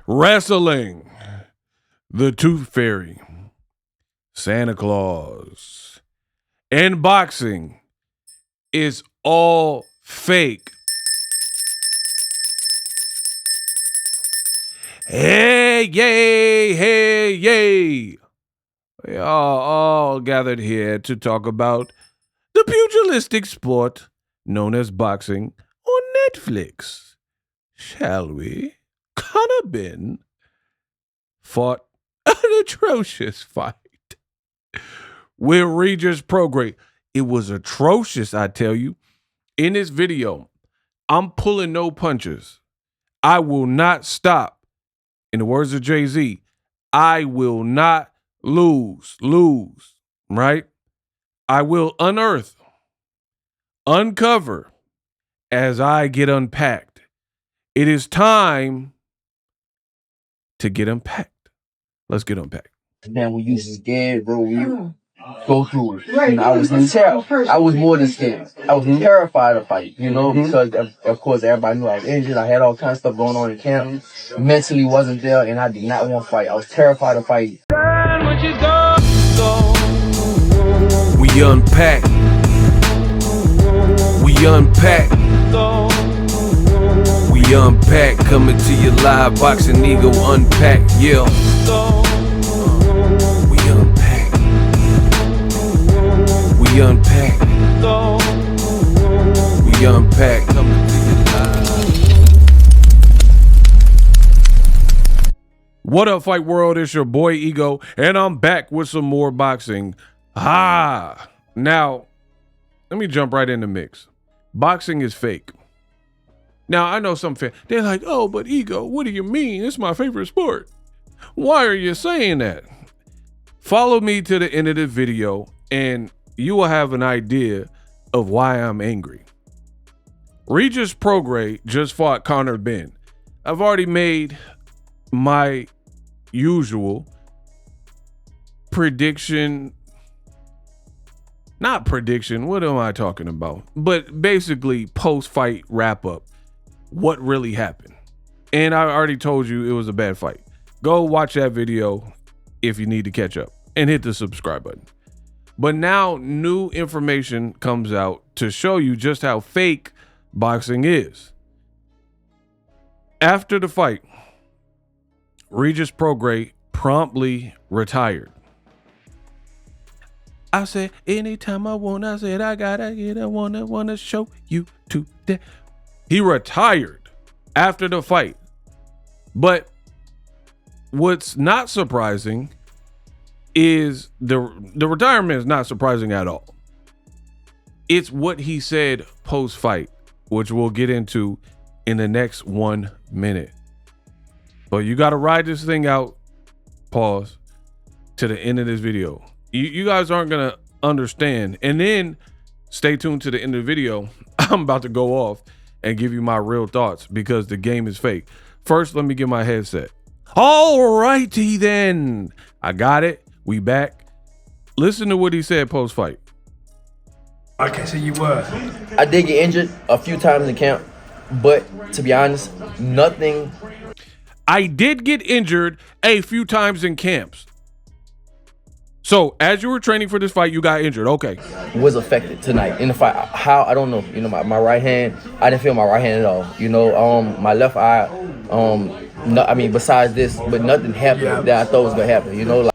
Wrestling, the Tooth Fairy, Santa Claus, and boxing is all fake. Hey, yay, hey, yay. We are all gathered here to talk about the pugilistic sport known as boxing on Netflix. Shall we? Conor Benn fought an atrocious fight with Regis Prograis. It was atrocious, I tell you. In this video, I'm pulling no punches. I will not stop. In the words of Jay-Z, I will not lose, right? I will unearth, uncover as I get unpacked. It is time to get unpacked. Let's get unpacked. Man, when you scared, bro, you go through it. Right. I was terrified. I was more than scared. I was terrified to fight, you know, because of course everybody knew I was injured. I had all kinds of stuff going on in camp. Mentally wasn't there, and I did not want to fight. I was terrified of fighting. We unpack. We unpack. We unpack. Coming to you live. Boxingego Unpack. Yeah. We unpack. We unpack. We unpack. Coming to you live. What up, Fight World? It's your boy Ego, and I'm back with some more boxing. Now, let me jump right in the mix. Boxing is fake. Now, I know some fans, they're like, oh, but Ego, what do you mean? It's my favorite sport. Why are you saying that? Follow me to the end of the video, and you will have an idea of why I'm angry. Regis Prograis just fought Conor Benn. I've already made my usual prediction. Not prediction, what am I talking about? But basically post-fight wrap-up. What really happened? And I already told you it was a bad fight. Go watch that video if you need to catch up and hit the subscribe button. But now new information comes out to show you just how fake boxing is. After the fight, Regis Prograis promptly retired. I said, anytime I want, I said, I gotta get, I wanna show you today. He retired after the fight. But what's not surprising is the retirement is not surprising at all. It's what he said post-fight, which we'll get into in the next 1 minute. But you got to ride this thing out, pause, to the end of this video. You guys aren't going to understand. And then stay tuned to the end of the video. I'm about to go off and give you my real thoughts because the game is fake. First, let me get my headset. All righty then. I got it. We back. Listen to what he said post-fight. Okay, so you were. I did get injured a few times in camp, but to be honest, nothing. I did get injured a few times in camps. So as you were training for this fight, you got injured. Okay. Was affected tonight in the fight. How? I don't know. You know, my right hand, I didn't feel my right hand at all. You know, my left eye, no, I mean, besides this, but nothing happened that I thought was gonna happen. You know, like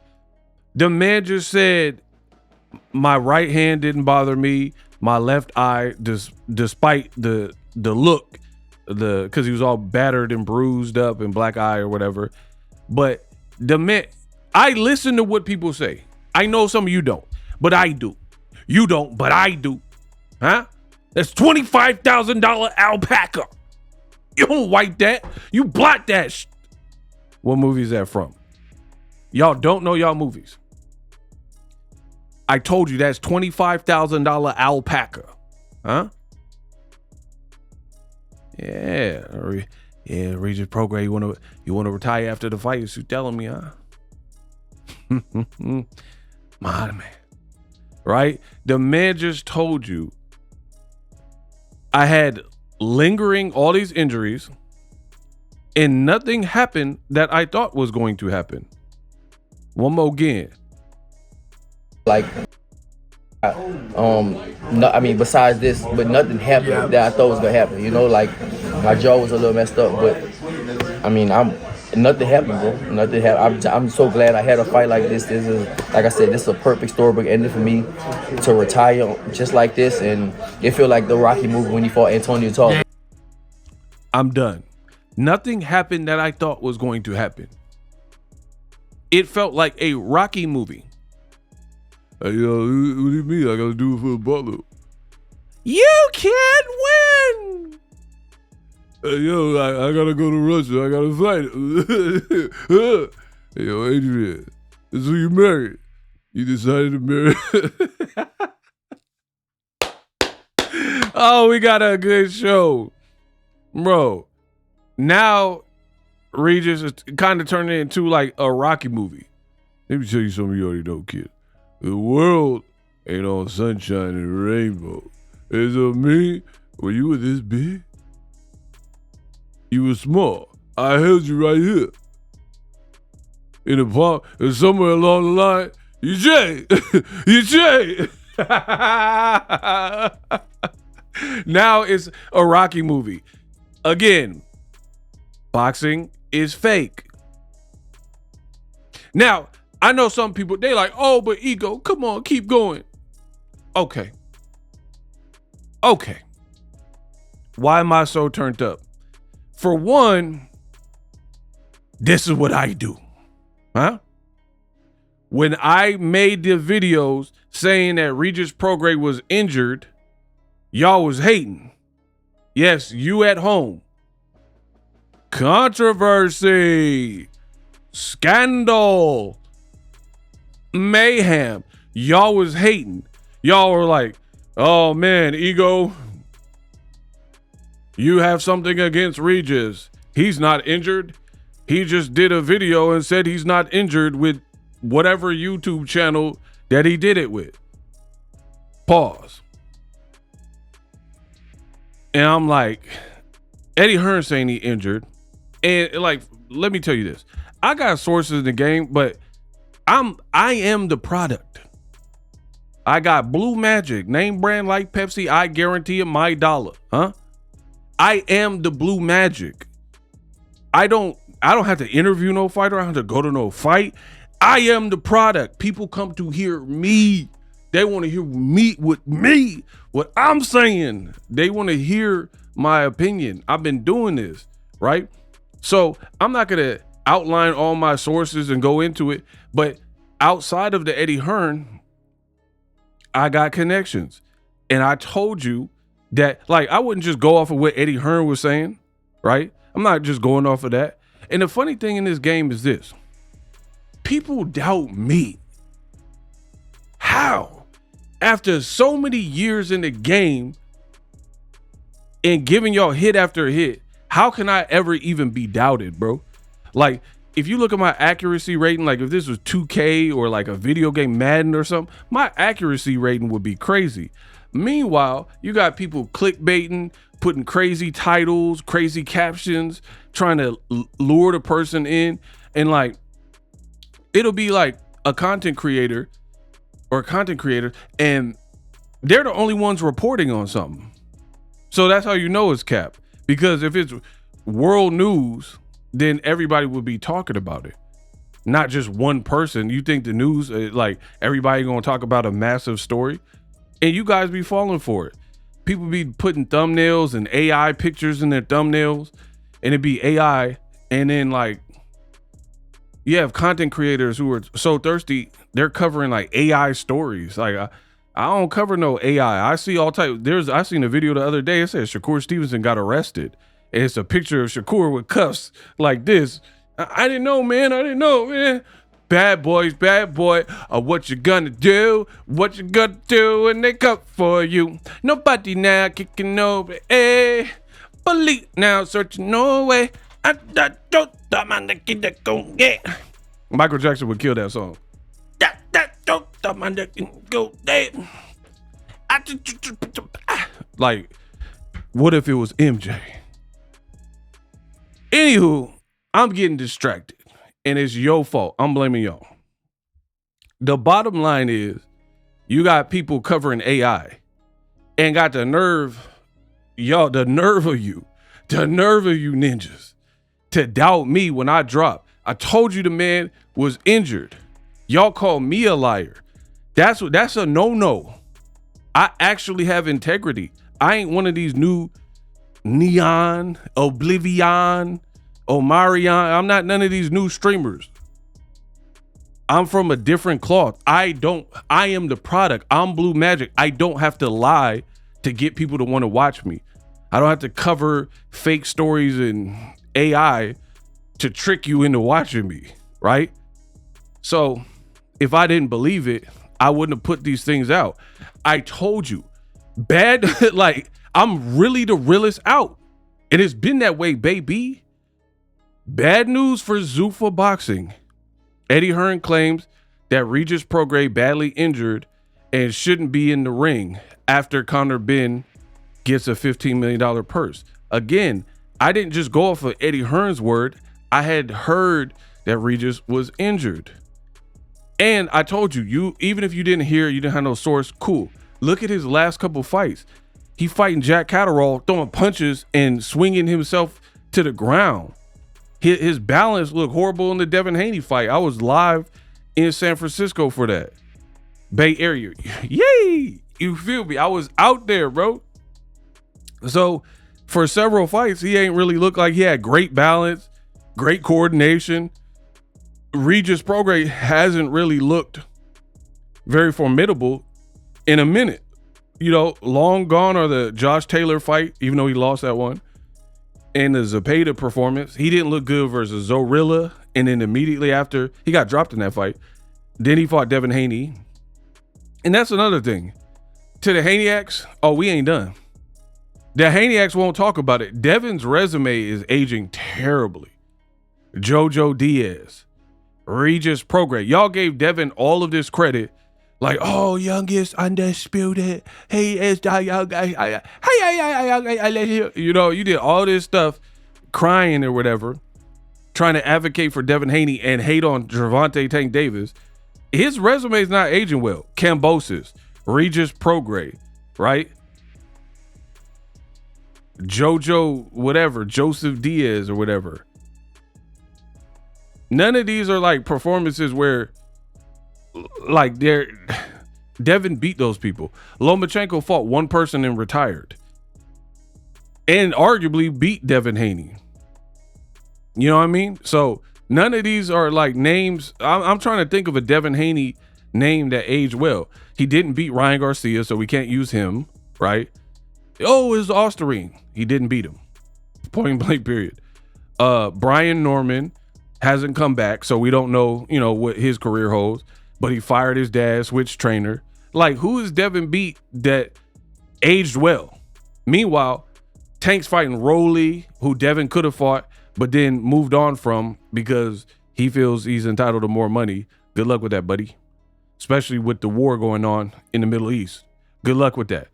the man just said, my right hand didn't bother me. My left eye, despite the look, because he was all battered and bruised up and black eye or whatever. But the man, I listen to what people say. I know some of you don't, but I do. You don't, but I do. Huh? That's $25,000 alpaca. You don't wipe that. You blot that. What movie is that from? Y'all don't know y'all movies. I told you that's $25,000 alpaca. Huh? Yeah. Yeah, Regis Prograis, you wanna retire after the fight? You telling me, huh? My man. Right? The man just told you I had lingering all these injuries and nothing happened that I thought was going to happen. One more again. Like, no, I mean, besides this, but nothing happened that I thought was gonna happen. You know, like my jaw was a little messed up, but I mean, nothing happened, bro. Nothing happened. I'm so glad I had a fight like this. This is, like I said, this is a perfect storybook ending for me to retire just like this, and it feel like the Rocky movie when he fought Antonio Tarver. I'm done. Nothing happened that I thought was going to happen. It felt like a Rocky movie. Hey, yo, what do you mean? I gotta do it for the butler. You can't win. Hey, yo, I gotta go to Russia. I gotta fight. Hey, yo, Adrian, this is who you married. You decided to marry. Oh, we got a good show, bro. Now, Regis is kind of turning into like a Rocky movie. Let me tell you something you already know, kid. The world ain't all sunshine and rainbow. It's on me. When you were this big, you were small. I held you right here. In the palm, and somewhere along the line, you changed. You changed. Now it's a Rocky movie. Again, boxing is fake. Now, I know some people, they like, oh, but ego, come on, keep going. Okay. Okay. Why am I so turned up? For one, this is what I do. Huh? When I made the videos saying that Regis Prograis was injured, y'all was hating. Yes, you at home. Controversy. Scandal. Mayhem. Y'all was hating. Y'all were like, oh man, ego, you have something against Regis. He's not injured. He just did a video and said he's not injured with whatever YouTube channel that he did it with. Pause. And I'm like, Eddie Hearn saying he injured. And like, let me tell you this. I got sources in the game, but I am the product. I got Blue Magic, name brand like Pepsi. I guarantee it my dollar. Huh? I am the Blue Magic. I don't have to interview no fighter. I don't have to go to no fight. I am the product. People come to hear me. They want to hear me with me. What I'm saying. They want to hear my opinion. I've been doing this, right? So I'm not going to outline all my sources and go into it, but outside of the Eddie Hearn, I got connections. And I told you that, like, I wouldn't just go off of what Eddie Hearn was saying, right? I'm not just going off of that. And the funny thing in this game is this. People doubt me. How? After so many years in the game and giving y'all hit after hit, how can I ever even be doubted, bro? Like, if you look at my accuracy rating, like if this was 2K or like a video game Madden or something, my accuracy rating would be crazy. Meanwhile, you got people clickbaiting, putting crazy titles, crazy captions, trying to lure the person in. And like, it'll be like a content creator and they're the only ones reporting on something. So that's how you know it's cap. Because if it's world news, then everybody would be talking about it. Not just one person. You think the news, like everybody gonna talk about a massive story? And you guys be falling for it. People be putting thumbnails and AI pictures in their thumbnails, and it'd be AI. And then like, you have content creators who are so thirsty, they're covering like AI stories. Like I don't cover no AI. I see all type. I seen a video the other day. It says Shakur Stevenson got arrested. And it's a picture of Shakur with cuffs like this. I didn't know, man. I didn't know, man. Bad boys, bad boy. What you gonna do? What you gonna do when they come for you? Nobody now kicking over. Hey, police now searching no way. Michael Jackson would kill that song. Like, what if it was MJ? Anywho, I'm getting distracted, and it's your fault. I'm blaming y'all. The bottom line is, you got people covering AI and got the nerve, y'all, the nerve of you ninjas to doubt me when I drop. I told you the man was injured. Y'all call me a liar. That's a no-no. I actually have integrity. I ain't one of these new Neon, Oblivion, Omarion. I'm not none of these new streamers. I'm from a different cloth. I am the product. I'm Blue Magic. I don't have to lie to get people to want to watch me. I don't have to cover fake stories and AI to trick you into watching me, right? So if I didn't believe it, I wouldn't have put these things out. I told you, bad, like, I'm really the realest out. And it's been that way, baby. Bad news for Zuffa Boxing. Eddie Hearn claims that Regis Prograis badly injured and shouldn't be in the ring after Conor Benn gets a $15 million purse. Again, I didn't just go off of Eddie Hearn's word. I had heard that Regis was injured. And I told you, even if you didn't hear, you didn't have no source, cool. Look at his last couple fights. He fighting Jack Catterall, throwing punches and swinging himself to the ground. His balance looked horrible in the Devin Haney fight. I was live in San Francisco for that. Bay Area. Yay! You feel me? I was out there, bro. So for several fights, he ain't really looked like he had great balance, great coordination. Regis Prograis hasn't really looked very formidable in a minute. You know, long gone are the Josh Taylor fight, even though he lost that one. And the Zepeda performance, he didn't look good versus Zorilla. And then immediately after, he got dropped in that fight. Then he fought Devin Haney. And that's another thing. To the Haney'S, oh, we ain't done. The Haney'S won't talk about it. Devin's resume is aging terribly. Jojo Diaz, Regis Prograis. Y'all gave Devin all of this credit. Like, oh, youngest, undisputed. He is the young guy. You know, you did all this stuff, crying or whatever, trying to advocate for Devin Haney and hate on Gervonta Tank Davis. His resume is not aging well. Cambosis, Regis Prograis, right? Jojo, whatever, Joseph Diaz or whatever. None of these are like performances where, like, Devin beat those people. Lomachenko fought one person and retired, and arguably beat Devin Haney. You know what I mean? So none of these are like names. I'm trying to think of a Devin Haney name that aged well. He didn't beat Ryan Garcia, so we can't use him, right? Oh, it's Osterine. He didn't beat him. Point blank, period. Brian Norman hasn't come back, so we don't know, you know, what his career holds. But he fired his dad, switched trainer. Like, who is Devin beat that aged well? Meanwhile, Tank's fighting Rolly, who Devin could have fought, but then moved on from because he feels he's entitled to more money. Good luck with that, buddy. Especially with the war going on in the Middle East. Good luck with that.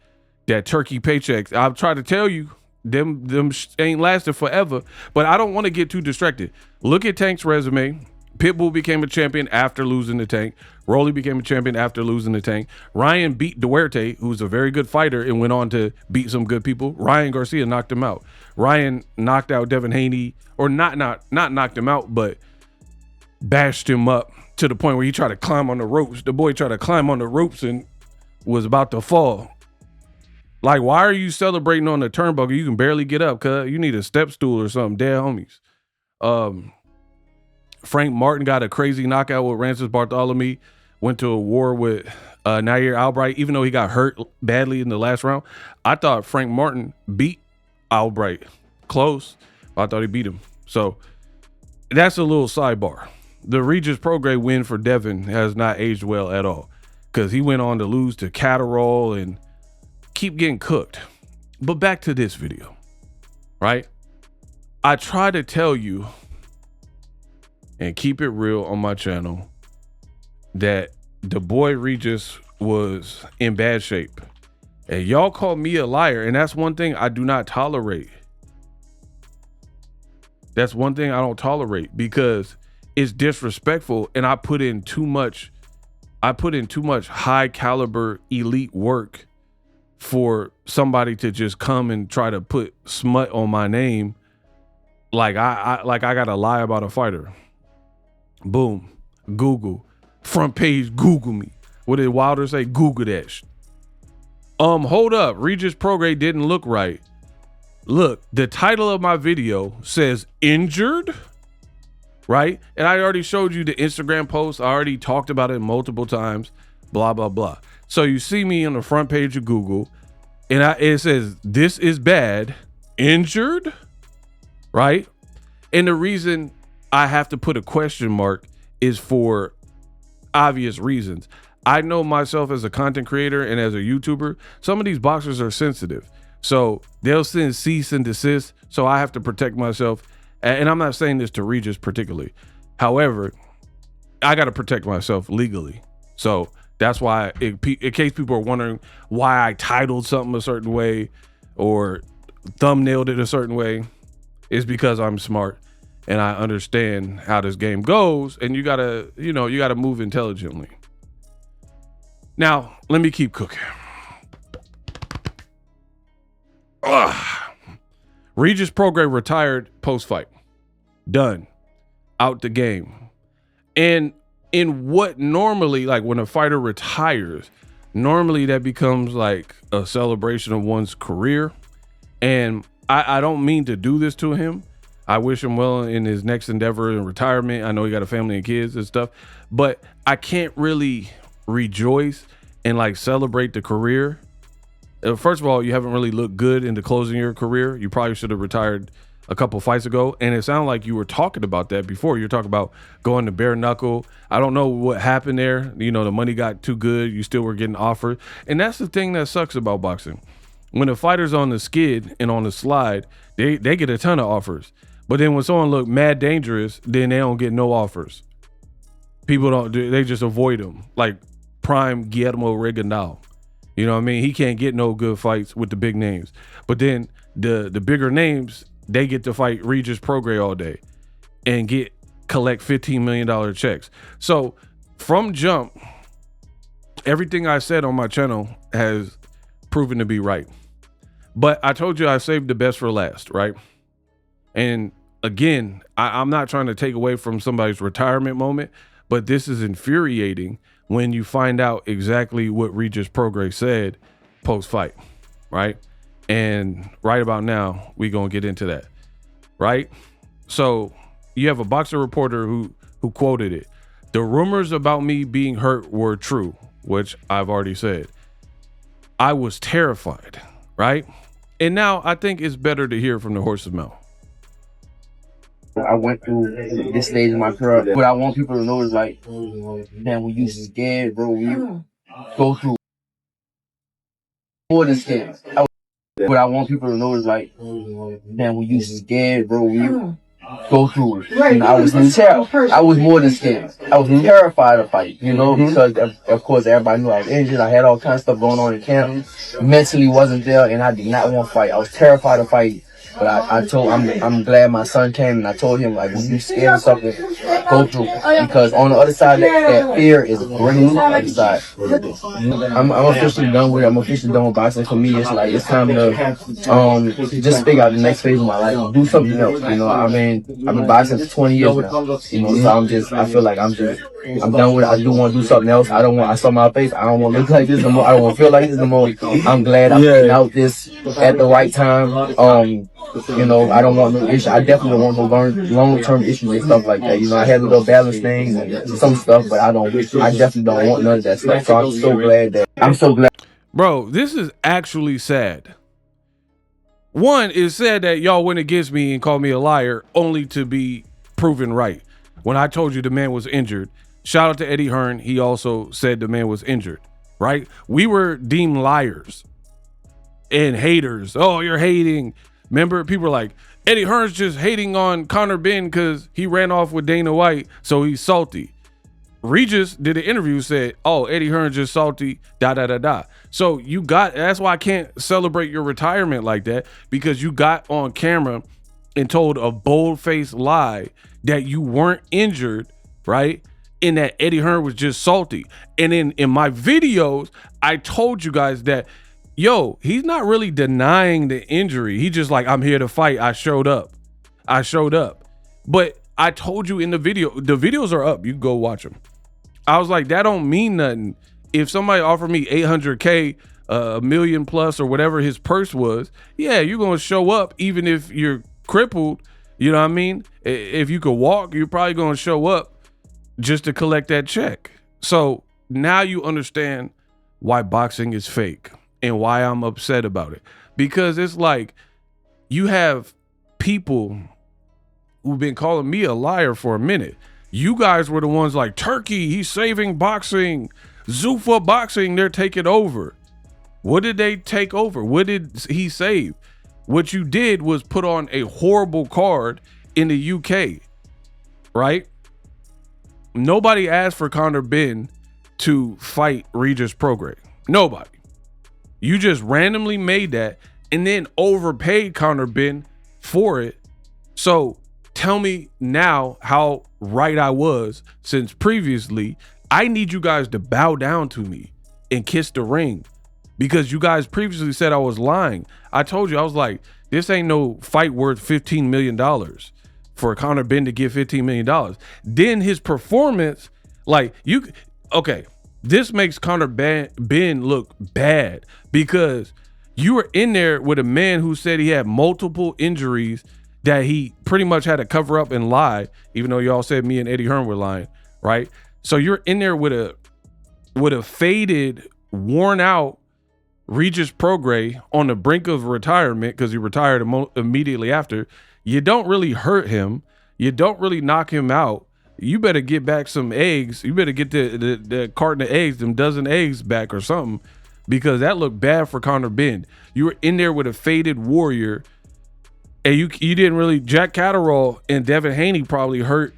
That Turkey paychecks. I've tried to tell you, them ain't lasted forever, but I don't want to get too distracted. Look at Tank's resume. Pitbull became a champion after losing the Tank. Rolly became a champion after losing the Tank. Ryan beat Duarte, who's a very good fighter and went on to beat some good people. Ryan Garcia knocked him out. Ryan knocked out Devin Haney, or not knocked him out, but bashed him up to the point where he tried to climb on the ropes. The boy tried to climb on the ropes and was about to fall. Like, why are you celebrating on the turnbuckle? You can barely get up, cuz you need a step stool or something. Dead homies. Frank Martin got a crazy knockout with Rancis Bartholomew. Went to a war with Nair Albright, even though he got hurt badly in the last round. I thought Frank Martin beat Albright. Close. I thought he beat him. So that's a little sidebar. The Regis Prograis win for Devin has not aged well at all, because he went on to lose to Catterall and keep getting cooked. But back to this video, right? I try to tell you and keep it real on my channel that the boy Regis was in bad shape, and y'all call me a liar, and that's one thing I do not tolerate. That's one thing I don't tolerate because it's disrespectful, and I put in too much high caliber elite work for somebody to just come and try to put smut on my name. Like I gotta lie about a fighter. Boom. Google. Front page, Google me. What did Wilder say? Google that shit. Hold up. Regis Prograis didn't look right. Look, the title of my video says injured, right? And I already showed you the Instagram post. I already talked about it multiple times, blah, blah, blah. So you see me on the front page of Google, and it says, this is bad, injured, right? And the reason I have to put a question mark is for obvious reasons. I know myself as a content creator and as a YouTuber, some of these boxers are sensitive. So they'll send cease and desist. So I have to protect myself. And I'm not saying this to Regis particularly. However, I got to protect myself legally. So that's why, in case people are wondering why I titled something a certain way or thumbnailed it a certain way, is because I'm smart and I understand how this game goes. And you gotta move intelligently. Now, let me keep cooking. Regis Prograis retired post-fight. Done. Out the game. And in what normally, like when a fighter retires, normally that becomes like a celebration of one's career. And I don't mean to do this to him. I wish him well in his next endeavor in retirement. I know he got a family and kids and stuff, but I can't really rejoice and like celebrate the career. First of all, you haven't really looked good into closing your career. You probably should have retired a couple fights ago. And it sounded like you were talking about that before. You're talking about going to bare knuckle. I don't know what happened there. You know, the money got too good. You still were getting offered. And that's the thing that sucks about boxing. When the fighter's on the skid and on the slide, they get a ton of offers. But then when someone look mad dangerous, then they don't get no offers. People don't, they just avoid them. Like prime Guillermo Regalado. You know what I mean? He can't get no good fights with the big names. But then the bigger names, they get to fight Regis Prograis all day and collect $15 million checks. So from jump, everything I said on my channel has proven to be right. But I told you I saved the best for last, right? And again, I'm not trying to take away from somebody's retirement moment, but this is infuriating when you find out exactly what Regis Prograis said post-fight, right? And right about now, we're going to get into that, right? So you have a boxer reporter who quoted it. The rumors about me being hurt were true, which I've already said. I was terrified, right? And now I think it's better to hear from the horse's mouth. I went through this stage in my career. What I want people to know is like, man, when you scared, bro, when you go through more than scared. What I want people to know is like, man, when you scared, bro, when you go through it. And I was terrified. I was more than scared. I was terrified to fight, you know, because of course everybody knew I was injured. I had all kinds of stuff going on in camp. Mentally wasn't there, and I did not want to fight. I was terrified of fighting. But I'm glad my son came, and I told him, like, when you scared of something, go through. Because on the other side, that fear is bringing on the other side. I'm officially done with it. I'm officially done with boxing. For me, it's like, it's time to just figure out the next phase of my life. Do something else, you know. I mean, I've been boxing for 20 years now, you know, so I feel like I'm done with it. I do want to do something else. I saw my face. I don't want to look like this no more. I don't want to feel like this no more. I'm glad I'm getting out this at the right time. You know, I don't want no issue. I definitely don't want no long-term issues and stuff like that. You know, I had a little balance things and some stuff, but I definitely don't want none of that stuff. So I'm so glad. Bro, this is actually sad. One, it's sad that y'all went against me and called me a liar only to be proven right. When I told you the man was injured, shout out to Eddie Hearn. He also said the man was injured, right? We were deemed liars and haters. Oh, you're hating. Remember, people were like, Eddie Hearn's just hating on Conor Benn because he ran off with Dana White, so he's salty. Regis did an interview, said, oh, Eddie Hearn's just salty, So that's why I can't celebrate your retirement like that, because you got on camera and told a bold-faced lie that you weren't injured, right? And that Eddie Hearn was just salty. And in my videos, I told you guys that, yo, he's not really denying the injury. He just like, I'm here to fight. I showed up. But I told you in the videos are up. You can go watch them. I was like, that don't mean nothing. If somebody offered me 800K, a million plus or whatever his purse was, yeah, you're going to show up even if you're crippled. You know what I mean? If you could walk, you're probably going to show up just to collect that check. So now you understand why boxing is fake and why I'm upset about it. Because it's like you have people who've been calling me a liar for a minute. You guys were the ones like, Turki, he's saving boxing. Zuffa Boxing, they're taking over. What did they take over? What did he save? What you did was put on a horrible card in the UK, right? Nobody asked for Conor Benn to fight Regis Prograis. Nobody. You just randomly made that and then overpaid Conor Benn for it. So tell me now how right I was, since previously I need you guys to bow down to me and kiss the ring, because you guys previously said I was lying. I told you, I was like, this ain't no fight worth $15 million for Conor Benn to get $15 million. Then his performance, like okay, this makes Conor Benn look bad because you were in there with a man who said he had multiple injuries that he pretty much had to cover up and lie, even though y'all said me and Eddie Hearn were lying, right? So you're in there with a faded, worn out Regis Prograis on the brink of retirement because he retired immediately after. You don't really hurt him. You don't really knock him out. You better get back some eggs. You better get the carton of eggs, them dozen eggs back or something, because that looked bad for Conor Benn. You were in there with a faded warrior, and you didn't really. Jack Catterall and Devin Haney probably hurt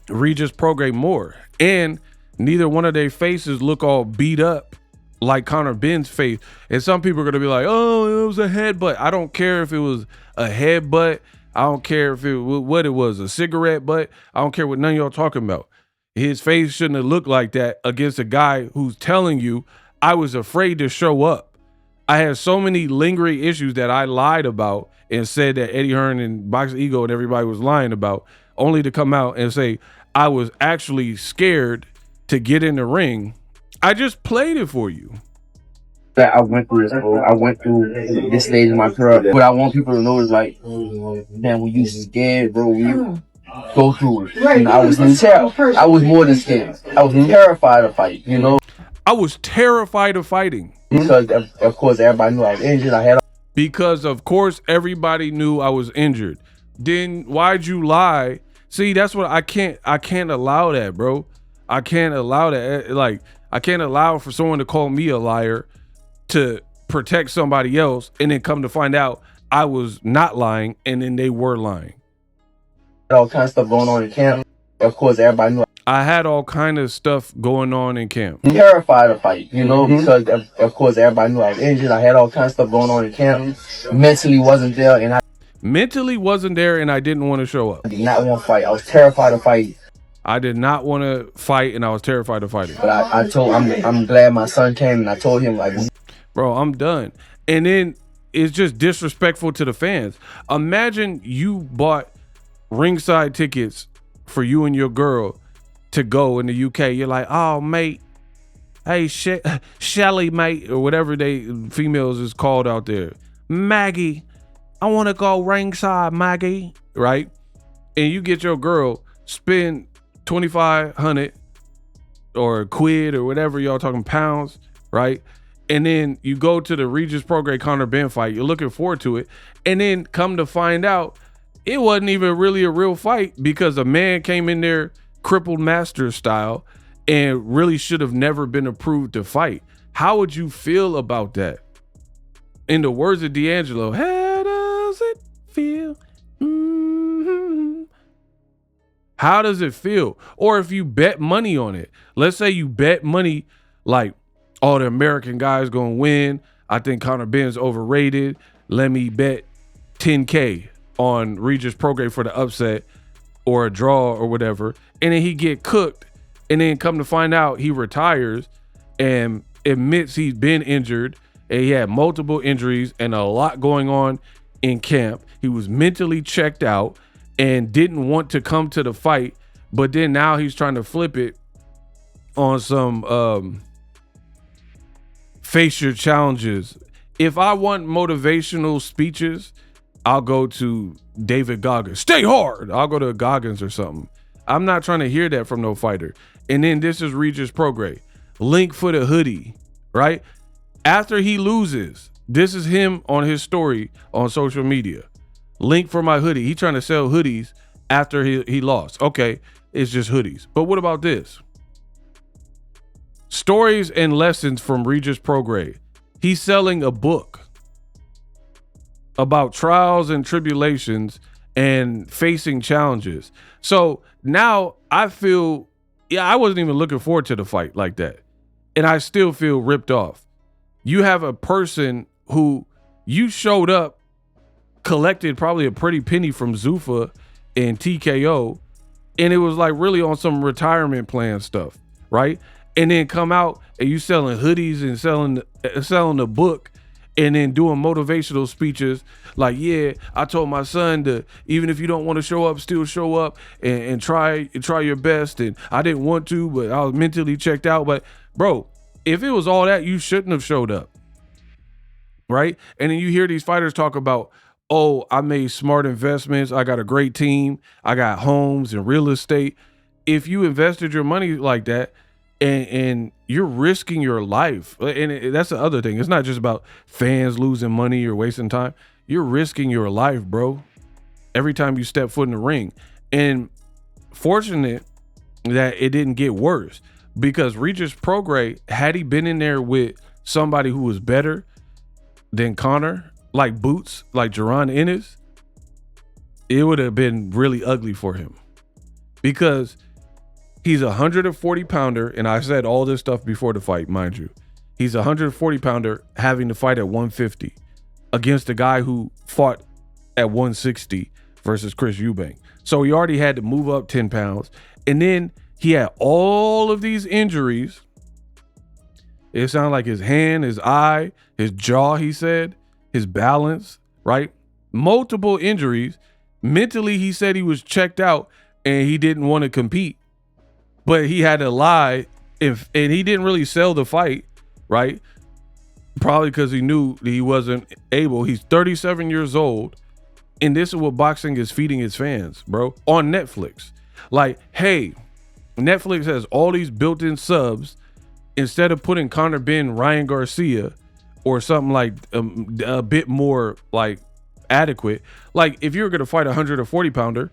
Regis Prograis more, and neither one of their faces look all beat up like Conor Benn's face. And some people are gonna be like, oh, it was a headbutt. I don't care if it was a headbutt. I don't care if it what it was, a cigarette butt. I don't care what none of y'all talking about. His face shouldn't have looked like that against a guy who's telling you I was afraid to show up. I had so many lingering issues that I lied about and said that Eddie Hearn and Boxingego and everybody was lying about, only to come out and say I was actually scared to get in the ring. I just played it for you. That I went through this, bro. I went through this stage in my career. What I want people to know is like, man, when you scared, bro, when you go through it. And I was terrified. I was more than scared. I was terrified of fight, you know? I was terrified of fighting. Because, of course, everybody knew I was injured. Because, of course, everybody knew I was injured. Then why'd you lie? See, that's what I can't allow that, bro. I can't allow that. Like, I can't allow for someone to call me a liar to protect somebody else and then come to find out I was not lying and then they were lying. All kinds of stuff going on in camp. Of course, everybody knew I had all kind of stuff going on in camp. Terrified of fight, you know, because of course everybody knew I was injured. I had all kinds of stuff going on in camp. Mentally wasn't there, and I didn't want to show up. I did not want to fight. I was terrified of fight. I did not want to fight, and I was terrified of fighting. But I'm glad my son came, and I told him, like, bro, I'm done. And then it's just disrespectful to the fans. Imagine you bought ringside tickets for you and your girl to go in the UK. You're like, oh, mate, hey, Shelly, mate, or whatever females is called out there. Maggie, I want to go ringside, Maggie, right? And you get your girl, spend 2,500 or quid or whatever y'all talking pounds, right? And then you go to the Regis Prograis Conor Benn fight. You're looking forward to it. And then come to find out it wasn't even really a real fight because a man came in there crippled master style and really should have never been approved to fight. How would you feel about that? In the words of D'Angelo, how does it feel? How does it feel? Or if you bet money on it, let's say you bet money like, oh, the American guy's gonna win. I think Conor Benn's overrated. Let me bet 10K on Regis Prograis for the upset or a draw or whatever, and then he get cooked, and then come to find out he retires and admits he's been injured and he had multiple injuries and a lot going on in camp. He was mentally checked out and didn't want to come to the fight, but then now he's trying to flip it on some face your challenges. If I want motivational speeches, I'll go to David Goggins. Stay hard. I'll go to Goggins or something. I'm not trying to hear that from no fighter. And then this is Regis Prograis. Link for the hoodie, right? After he loses, this is him on his story on social media. Link for my hoodie. He trying to sell hoodies after he lost. Okay, it's just hoodies. But what about this? Stories and lessons from Regis Prograis. He's selling a book about trials and tribulations and facing challenges. So now I feel, I wasn't even looking forward to the fight like that. And I still feel ripped off. You have a person who you showed up, collected probably a pretty penny from Zuffa and TKO, and it was like really on some retirement plan stuff, right? And then come out and you selling hoodies and selling the book, and then doing motivational speeches like, yeah, I told my son to, even if you don't want to show up, still show up and try your best. And I didn't want to, but I was mentally checked out. But bro, if it was all that, you shouldn't have showed up, right? And then you hear these fighters talk about, oh, I made smart investments. I got a great team. I got homes and real estate. If you invested your money like that, and you're risking your life, and that's the other thing. It's not just about fans losing money or wasting time. You're risking your life, bro, every time you step foot in the ring. And fortunate that it didn't get worse, because Regis Prograis, had he been in there with somebody who was better than Conor, like Boots, like Jaron Ennis, it would have been really ugly for him, because he's a 140 pounder. And I said all this stuff before the fight, mind you. He's a 140 pounder having to fight at 150 against a guy who fought at 160 versus Chris Eubank. So he already had to move up 10 pounds. And then he had all of these injuries. It sounded like his hand, his eye, his jaw, he said, his balance, right? Multiple injuries. Mentally, he said he was checked out and he didn't want to compete. But he had to lie, and he didn't really sell the fight, right? Probably because he knew that he wasn't able. He's 37 years old, and this is what boxing is feeding its fans, bro, on Netflix. Like, hey, Netflix has all these built-in subs. Instead of putting Conor Benn, Ryan Garcia, or something like a bit more like adequate, like if you were going to fight a 140 pounder,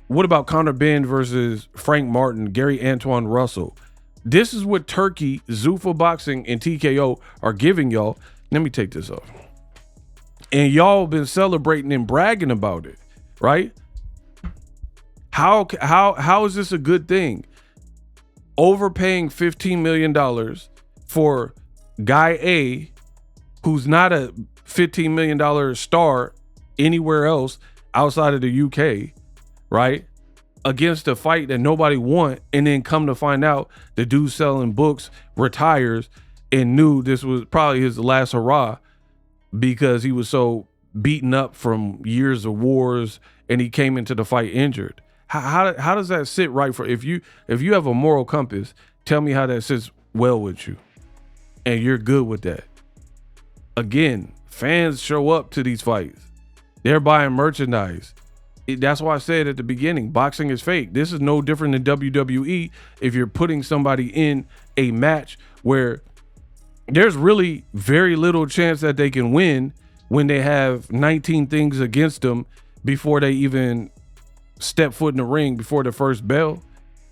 what about Conor Benn versus Frank Martin, Gary Antoine Russell? This is what Turki, Zuffa Boxing, and TKO are giving y'all. Let me take this off. And y'all been celebrating and bragging about it, right? How is this a good thing? Overpaying $15 million for guy A, who's not a $15 million star anywhere else outside of the UK, right? Against a fight that nobody want, and then come to find out the dude selling books retires and knew this was probably his last hurrah because he was so beaten up from years of wars and he came into the fight injured. How does that sit right for, if you have a moral compass, tell me how that sits well with you and you're good with that. Again, fans show up to these fights. They're buying merchandise. That's why I said at the beginning, boxing is fake. This is no different than WWE. If you're putting somebody in a match where there's really very little chance that they can win when they have 19 things against them before they even step foot in the ring, before the first bell.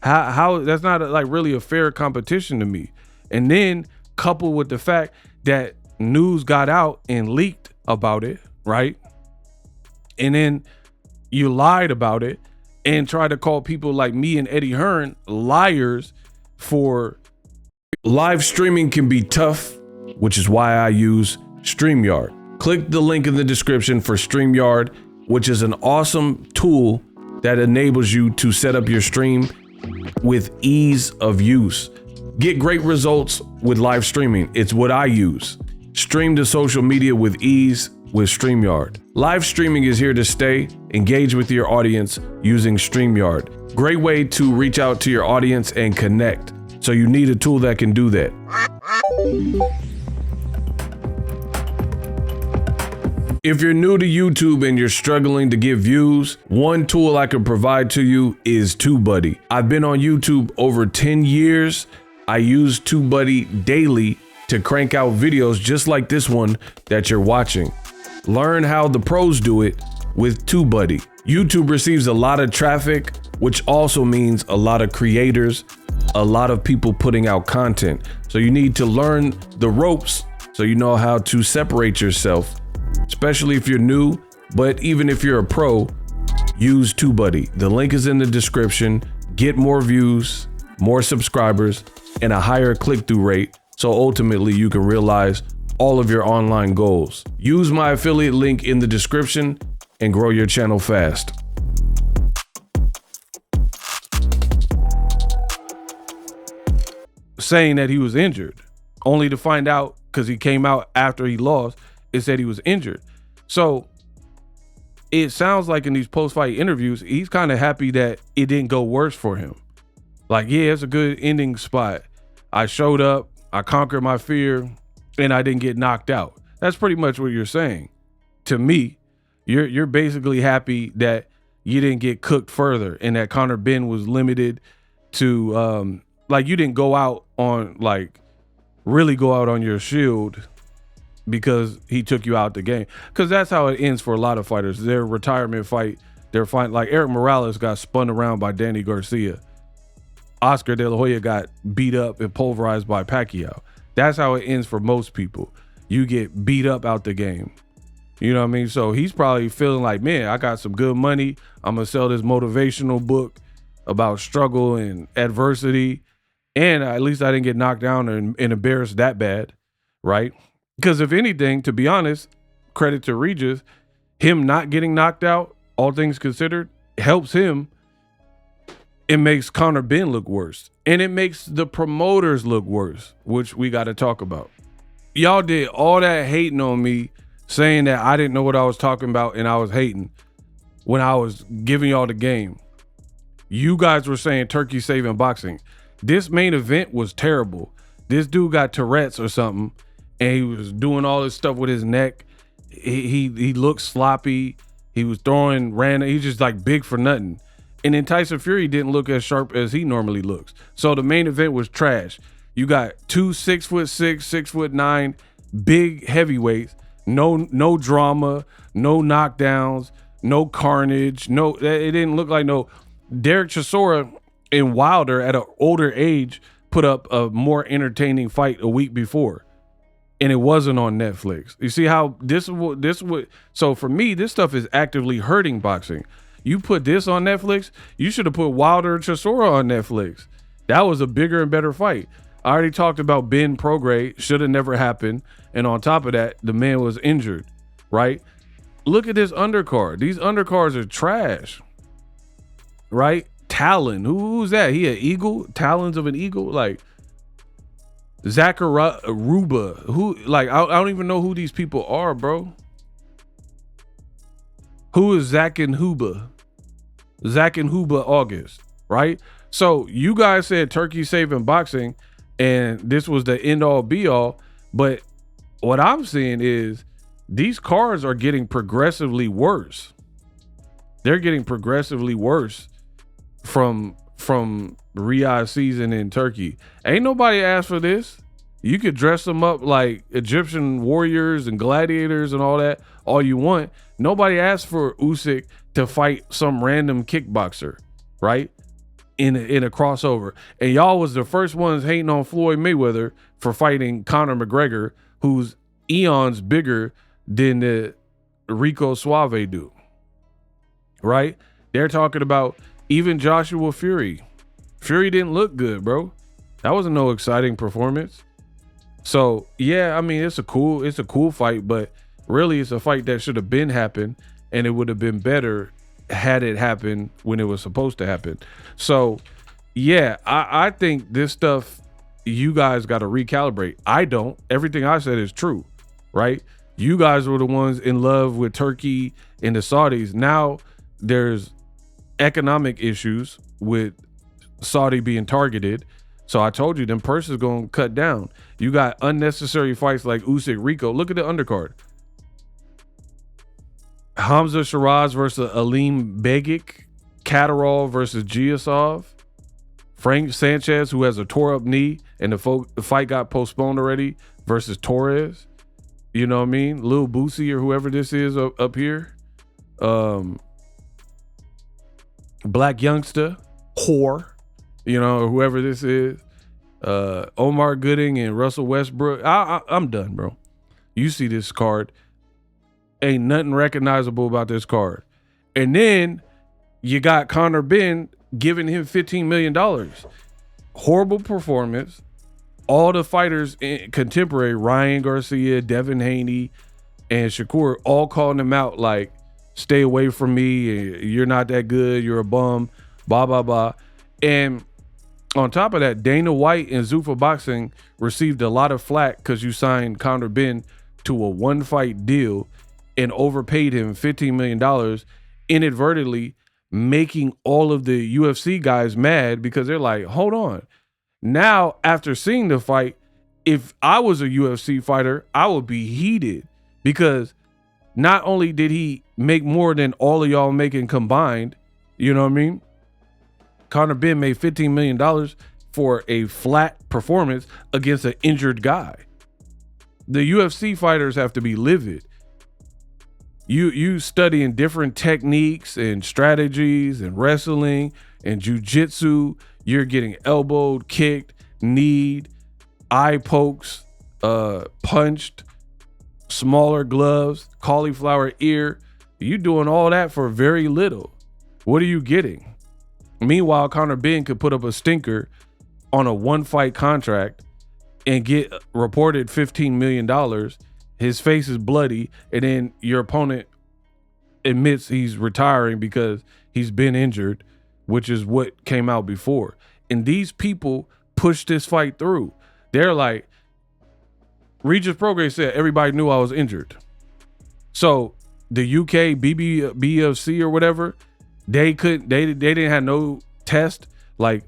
How that's not like really a fair competition to me. And then coupled with the fact that news got out and leaked about it, right? And then you lied about it and tried to call people like me and Eddie Hearn liars for live streaming can be tough, which is why I use StreamYard. Click the link in the description for StreamYard which is an awesome tool that enables you to set up your stream with ease of use. Get great results with live streaming. It's what I use. Stream to social media with ease with StreamYard. Live streaming is here to stay. Engage with your audience using StreamYard. Great way to reach out to your audience and connect. So you need a tool that can do that. If you're new to YouTube and you're struggling to get views, one tool I can provide to you is TubeBuddy. I've been on YouTube over 10 years. I use TubeBuddy daily to crank out videos just like this one that you're watching. Learn how the pros do it with TubeBuddy. YouTube receives a lot of traffic, which also means a lot of creators, a lot of people putting out content. So you need to learn the ropes so you know how to separate yourself, especially if you're new, but even if you're a pro, use TubeBuddy. The link is in the description. Get more views, more subscribers, and a higher click-through rate, so ultimately you can realize all of your online goals. Use my affiliate link in the description and grow your channel fast. Saying that he was injured, only to find out, because he came out after he lost, it said he was injured. So it sounds like in these post-fight interviews, he's kind of happy that it didn't go worse for him. Like, yeah, it's a good ending spot. I showed up, I conquered my fear, and I didn't get knocked out. That's pretty much what you're saying. To me, you're basically happy that you didn't get cooked further and that Conor Benn was limited to, like, you didn't go out on, like, really go out on your shield because he took you out the game. Because that's how it ends for a lot of fighters. Their retirement fight, they're fine. Like Eric Morales got spun around by Danny Garcia. Oscar De La Hoya got beat up and pulverized by Pacquiao. That's how it ends for most people. You get beat up out the game. You know what I mean? So he's probably feeling like, man, I got some good money. I'm going to sell this motivational book about struggle and adversity. And at least I didn't get knocked down and embarrassed that bad, right? Because if anything, to be honest, credit to Regis, him not getting knocked out, all things considered, helps him. It makes Conor Benn look worse. And it makes the promoters look worse, which we got to talk about. Y'all did all that hating on me, saying that I didn't know what I was talking about and I was hating when I was giving y'all the game. You guys were saying Turki saving boxing. This main event was terrible. This dude got Tourette's or something, and he was doing all this stuff with his neck. He looked sloppy. He was throwing random. He's just like big for nothing. And then Tyson Fury didn't look as sharp as he normally looks. So the main event was trash. You got two 6'6", 6'9", big heavyweights. No drama, no knockdowns, no carnage. No, it didn't look like no. Derek Chisora and Wilder at an older age put up a more entertaining fight a week before, and it wasn't on Netflix. You see how this would. So for me, this stuff is actively hurting boxing. You put this on Netflix, you should have put Wilder and Chisora on Netflix. That was a bigger and better fight. I already talked about Ben Prograis, should have never happened. And on top of that, the man was injured, right? Look at this undercard. These undercards are trash, right? Talon, who's that? He an eagle? Talons of an eagle? Like Zakaruba, who, like, I don't even know who these people are, bro. Who is Zakinhuba? Zakinhuba August, right? So you guys said Turki saving boxing, and this was the end all be all. But what I'm seeing is these cards are getting progressively worse. They're getting progressively worse from Riyadh season in Turkey. Ain't nobody asked for this. You could dress them up like Egyptian warriors and gladiators and all that all you want. Nobody asked for Usyk to fight some random kickboxer, right? In a crossover. And y'all was the first ones hating on Floyd Mayweather for fighting Conor McGregor, who's eons bigger than the Rico Suave dude, right? They're talking about even Joshua Fury. Fury didn't look good, bro. That wasn't no exciting performance. So yeah, I mean, it's a cool fight, but really it's a fight that should have been happened. and it would have been better had it happened when it was supposed to happen. So yeah, I think this stuff, you guys got to recalibrate. I don't. Everything I said is true, right? You guys were the ones in love with Turkey and the Saudis. Now there's economic issues with Saudi being targeted. So I told you, them purses going to cut down. You got unnecessary fights like Usyk Rico. Look at the undercard. Hamza Shiraz versus Aleem Begic. Catterall versus Giasov. Frank Sanchez, who has a tore up knee and the fight got postponed already, versus Torres. You know what I mean? Lil Boosie or whoever this is up here. Black Youngster, whore, you know, or whoever this is. Omar Gooding and Russell Westbrook. I'm done, bro. You see this card. Ain't nothing recognizable about this card. And then you got Conor Benn giving him $15 million. Horrible performance. All the fighters in contemporary, Ryan Garcia, Devin Haney, and Shakur, all calling him out like, stay away from me. You're not that good. You're a bum. Blah, blah, blah. And on top of that, Dana White and Zuffa Boxing received a lot of flack because you signed Conor Benn to a one-fight deal and overpaid him $15 million, inadvertently making all of the UFC guys mad because they're like, hold on. Now, after seeing the fight, if I was a UFC fighter, I would be heated because not only did he make more than all of y'all making combined, you know what I mean? Conor Benn made $15 million for a flat performance against an injured guy. The UFC fighters have to be livid. You studying different techniques and strategies and wrestling and jiu-jitsu. You're getting elbowed, kicked, kneed, eye pokes, punched, smaller gloves, cauliflower ear. You doing all that for very little. What are you getting? Meanwhile, Conor Benn could put up a stinker on a one-fight contract and get reported $15 million. His face is bloody, and then your opponent admits he's retiring because he's been injured, which is what came out before. And these people pushed this fight through. They're like, Regis Prograis said everybody knew I was injured. So the UK BFC or whatever, they didn't have no test like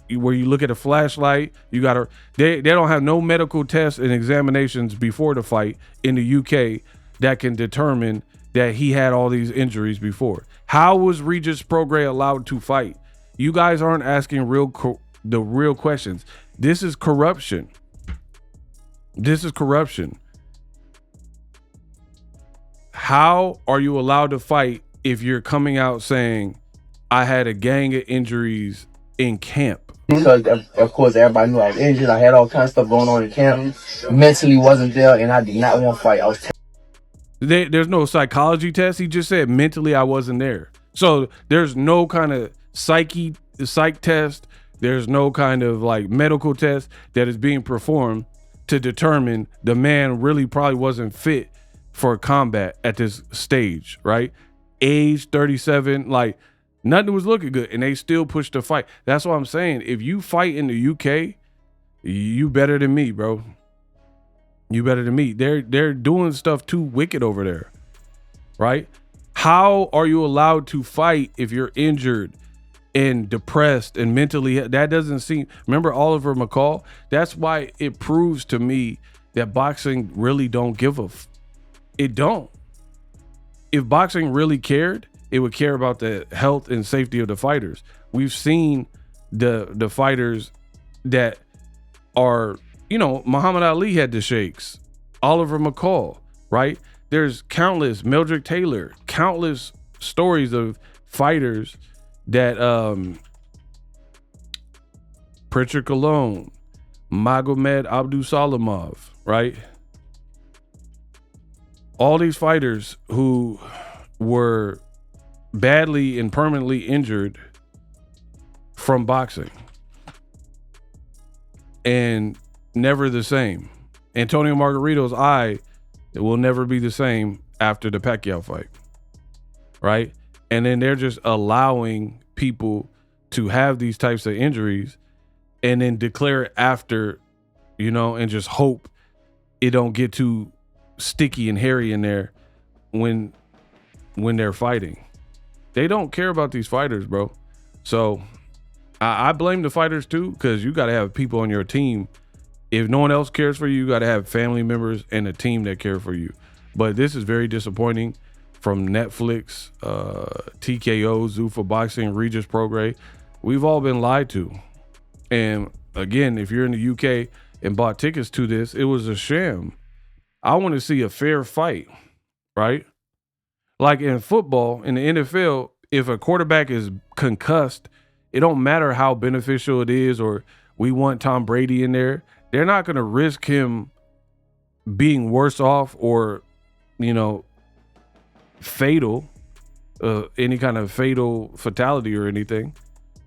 where you look at a flashlight. You gotta they don't have no medical tests and examinations before the fight in the UK that can determine that he had all these injuries before. How was Regis Prograis allowed to fight? You guys aren't asking the real questions. This is corruption. This is corruption. How are you allowed to fight if you're coming out saying I had a gang of injuries in camp? Because of course everybody knew I was injured. I had all kinds of stuff going on in camp. Mentally wasn't there, and I did not want to fight. I was there's no psychology test. He just said mentally I wasn't there. So there's no kind of psych test. There's no kind of like medical test that is being performed to determine the man really probably wasn't fit for combat at this stage, right? Age 37, like nothing was looking good, and they still pushed the fight. That's what I'm saying. If you fight in the UK, you better than me, bro. You better than me. They're doing stuff too wicked over there, right? How are you allowed to fight if you're injured and depressed and mentally? That doesn't seem. Remember Oliver McCall? That's why it proves to me that boxing really don't give a. It don't. If boxing really cared, it would care about the health and safety of the fighters. We've seen the fighters that are, you know, Muhammad Ali had the shakes, Oliver McCall, right? There's countless, Mildred Taylor, countless stories of fighters that Pritchard Colon, Magomed Abdusalamov, right? All these fighters who were badly and permanently injured from boxing and never the same. Antonio Margarito's eye will never be the same after the Pacquiao fight. right? And then they're just allowing people to have these types of injuries and then declare it after, you know, and just hope it don't get too sticky and hairy in there when they're fighting. They don't care about these fighters, bro. So I blame the fighters too, because you got to have people on your team. If no one else cares for you, you got to have family members and a team that care for you. But this is very disappointing from Netflix, TKO, Zuffa Boxing, Regis Prograis. We've all been lied to. And again, if you're in the UK and bought tickets to this, it was a sham. I want to see a fair fight, right? Like in football, in the NFL, if a quarterback is concussed, it don't matter how beneficial it is, or we want Tom Brady in there. They're not going to risk him being worse off or, you know, fatal, any kind of fatal fatality or anything.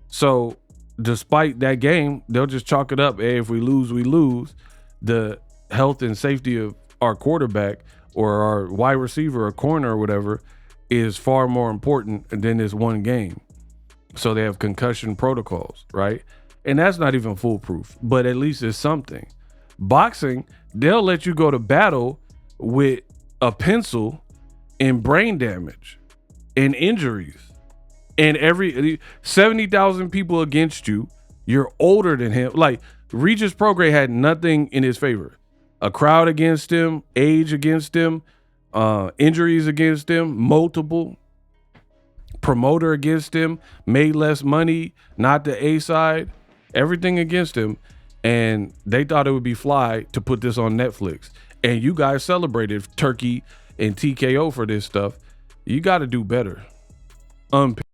So despite that game, they'll just chalk it up. Hey, if we lose, we lose. The health and safety of our quarterback or our wide receiver or corner or whatever is far more important than this one game. So they have concussion protocols, right? And that's not even foolproof, but at least it's something. Boxing, they'll let you go to battle with a pencil and brain damage and injuries and 70,000 people against you. You're older than him. Like Regis Prograis had nothing in his favor. A crowd against him, age against him, injuries against him, multiple. Promoter against him, made less money, not the A side, everything against him. And they thought it would be fly to put this on Netflix. And you guys celebrated Turki and TKO for this stuff. You got to do better. Unpack.